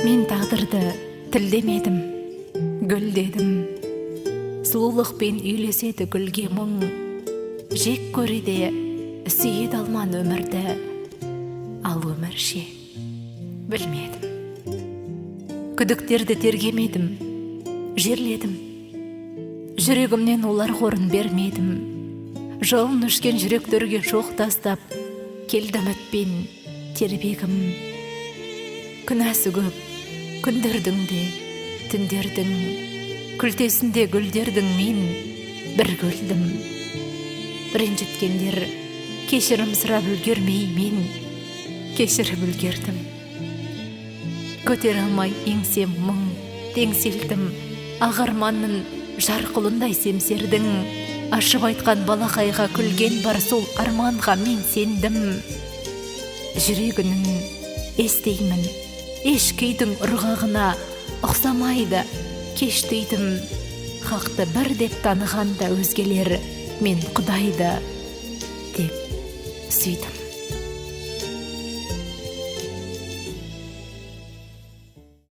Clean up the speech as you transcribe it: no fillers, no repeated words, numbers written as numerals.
Мен тағдырды тілдемедім, гүлдедім. Сұлулықпен үйлеседі гүлге мұң. Жек көреде сүйеді алман өмірді, ал өмірше білмедім. Күдіктерді тергемедім, жерледім. Жүрегімнен олар қорын бермедім. Жолын өшкен жүректерге шоқ тастап, келді үмітпен тербегім. Күнәсі көп күндердің де, түндердің, күлтесінде гүлдердің мен бір гүлдім. Ренжіткендер кешірім сұрап үлгермей мен кешіріп үлгердім. Көтер алмай еңсем мұң теңселдім. Ағарманның жарқылындай семсердің. Ашып айтқан балақайға күлген бар сол арманға мен сендім. Жүрегінің естеймін, еш күйдің ұрғағына ұқсамайды кеш дейдім. Хақты бір деп танығанда өзгелер, мен Құдайды деп сүйдім.